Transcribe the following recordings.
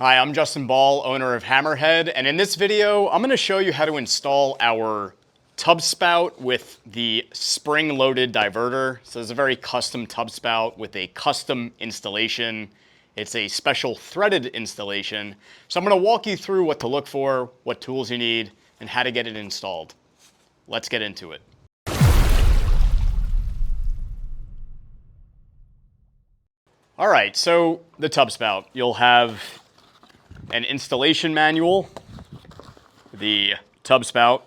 Hi, I'm Justin Ball, owner of HammerHead, and in this video, I'm going to show you how to install our tub spout with the spring-loaded diverter. So it's a very custom tub spout with a custom installation. It's a special threaded installation. So I'm going to walk you through what to look for, what tools you need, and how to get it installed. Let's get into it. All right, so the tub spout. You'll have an installation manual, the tub spout,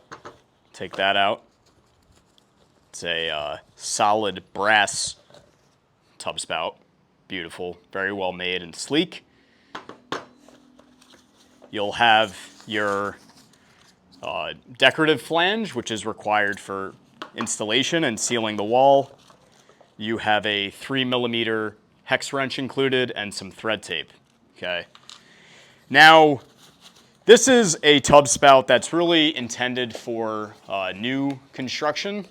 take that out. It's a solid brass tub spout. Beautiful, very well made and sleek. You'll have your decorative flange, which is required for installation and sealing the wall. You have a 3mm hex wrench included and some thread tape, okay? Now, this is a tub spout that's really intended for new construction,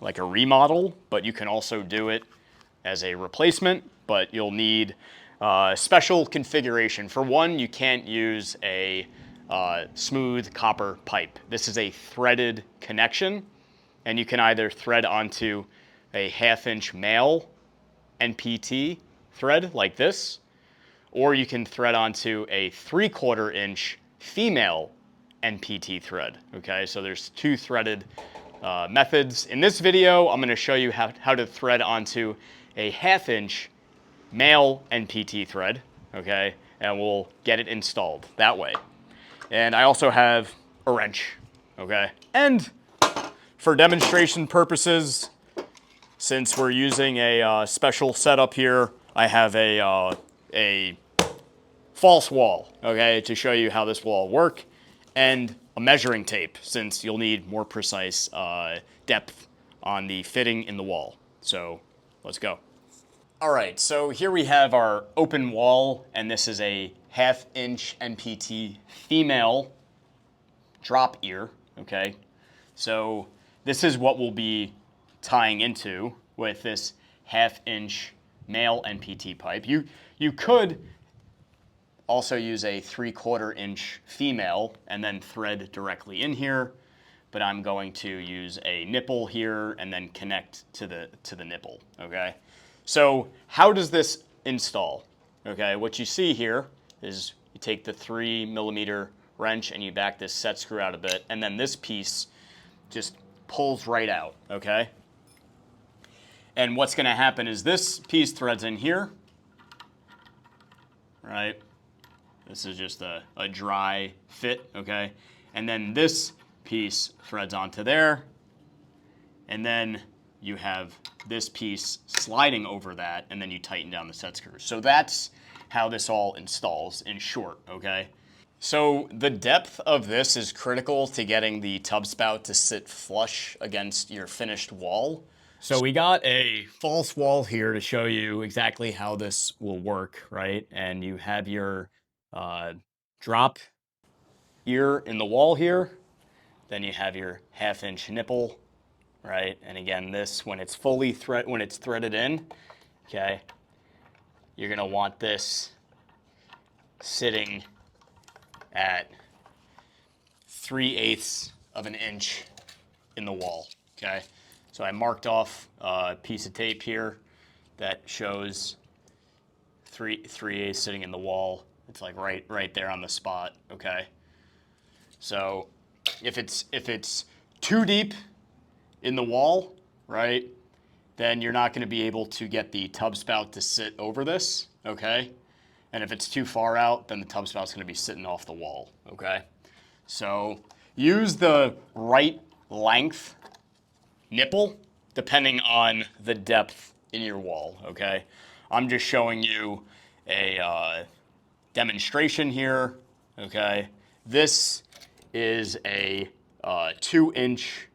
like a remodel, but you can also do it as a replacement, but you'll need special configuration. For one, you can't use a smooth copper pipe. This is a threaded connection, and you can either thread onto a 1/2-inch male NPT thread like this, or you can thread onto a 3/4-inch female NPT thread, okay? So there's two threaded methods. In this video, I'm gonna show you how to thread onto a 1/2-inch male NPT thread, okay? And we'll get it installed that way. And I also have a wrench, okay? And for demonstration purposes, since we're using a special setup here, I have a false wall, okay, to show you how this will work, and a measuring tape, since you'll need more precise depth on the fitting in the wall. So let's go. All right, so here we have our open wall, and this is a 1/2-inch NPT female drop ear, okay? So this is what we'll be tying into with this 1/2-inch male NPT pipe. You could also use a 3/4-inch female and then thread directly in here, but I'm going to use a nipple here and then connect to the nipple, okay? So how does this install? Okay, what you see here is you take the 3mm wrench and you back this set screw out a bit, and then this piece just pulls right out, okay? And what's gonna happen is this piece threads in here, right? This is just a dry fit, okay? And then this piece threads onto there, and then you have this piece sliding over that, and then you tighten down the set screws. So that's how this all installs in short, okay? So the depth of this is critical to getting the tub spout to sit flush against your finished wall. So we got a false wall here to show you exactly how this will work, right? And you have your drop ear in the wall here. Then you have your 1/2-inch nipple, right? And again, this, when it's fully threaded in, okay, you're gonna want this sitting at 3/8 of an inch in the wall, okay? So I marked off a piece of tape here that shows 3/8 sitting in the wall. It's like right there on the spot, okay? So if it's too deep in the wall, right, then you're not gonna be able to get the tub spout to sit over this, okay? And if it's too far out, then the tub spout's gonna be sitting off the wall, okay? So use the right length nipple depending on the depth in your wall, okay? I'm just showing you a demonstration here, okay? This is a 2-inch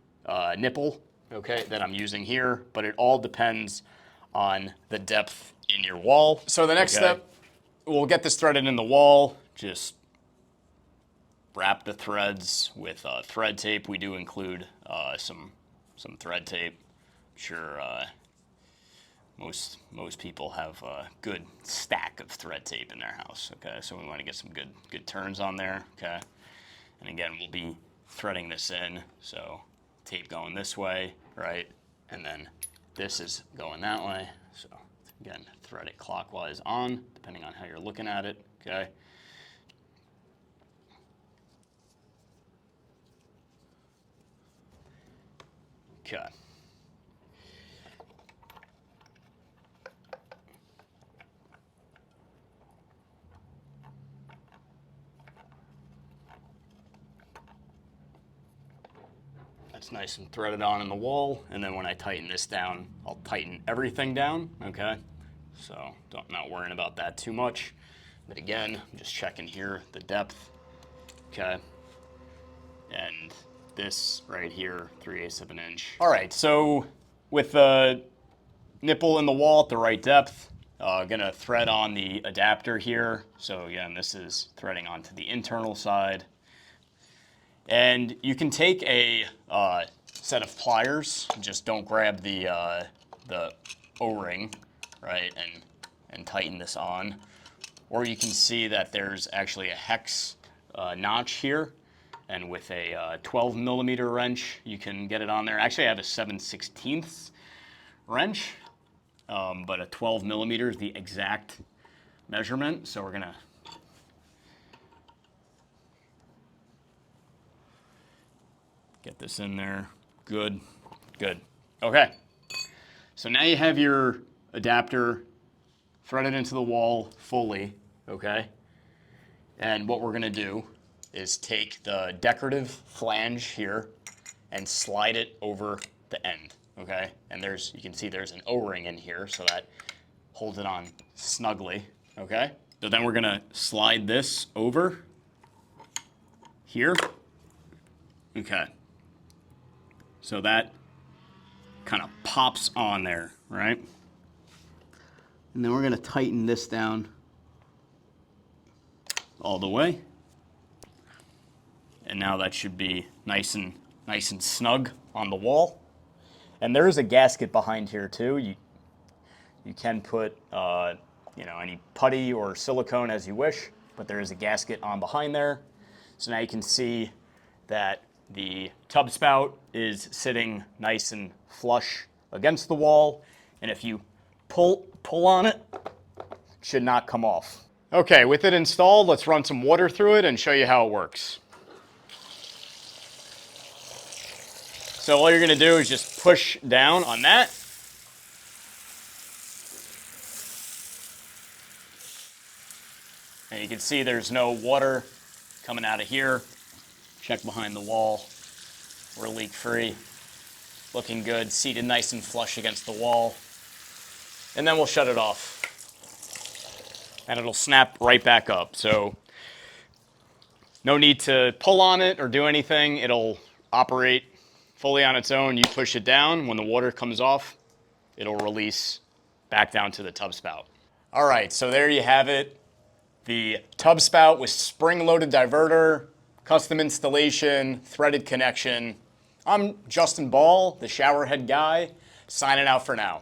nipple, okay, that I'm using here, but it all depends on the depth in your wall. So the next step, we'll get this threaded in the wall. Just wrap the threads with thread tape. We do include some thread tape. I'm sure Most people have a good stack of thread tape in their house, okay? So we want to get some good turns on there, okay? And again, we'll be threading this in, so tape going this way, right? And then this is going that way. So again, thread it clockwise on, depending on how you're looking at it, okay? Okay. That's nice and threaded on in the wall, and then when I tighten this down, I'll tighten everything down, okay? So not worrying about that too much. But again, I'm just checking here, the depth, okay? And this right here, 3/8 of an inch. All right, so with the nipple in the wall at the right depth, gonna thread on the adapter here. So again, this is threading onto the internal side. And you can take a set of pliers, just don't grab the O-ring, right, and tighten this on. Or you can see that there's actually a hex notch here, and with a 12 millimeter wrench, you can get it on there. Actually, I have a 7/16 wrench, but a 12 millimeter is the exact measurement. So we're gonna get this in there. Good. Okay. So now you have your adapter threaded into the wall fully, okay? And what we're gonna do is take the decorative flange here and slide it over the end, okay? And you can see there's an O-ring in here, so that holds it on snugly, okay? So then we're gonna slide this over here, okay? So that kind of pops on there, right? And then we're gonna tighten this down all the way. And now that should be nice and snug on the wall. And there is a gasket behind here too. You can put any putty or silicone as you wish, but there is a gasket on behind there. So now you can see that the tub spout is sitting nice and flush against the wall, and if you pull on it, it should not come off. Okay, with it installed, let's run some water through it and show you how it works. So all you're gonna do is just push down on that. And you can see there's no water coming out of here. Check behind the wall. We're leak-free. Looking good, seated nice and flush against the wall. And then we'll shut it off. And it'll snap right back up. So no need to pull on it or do anything. It'll operate fully on its own. You push it down. When the water comes off, it'll release back down to the tub spout. All right, so there you have it. The tub spout with spring-loaded diverter, custom installation, threaded connection. I'm Justin Ball, the showerhead guy, signing out for now.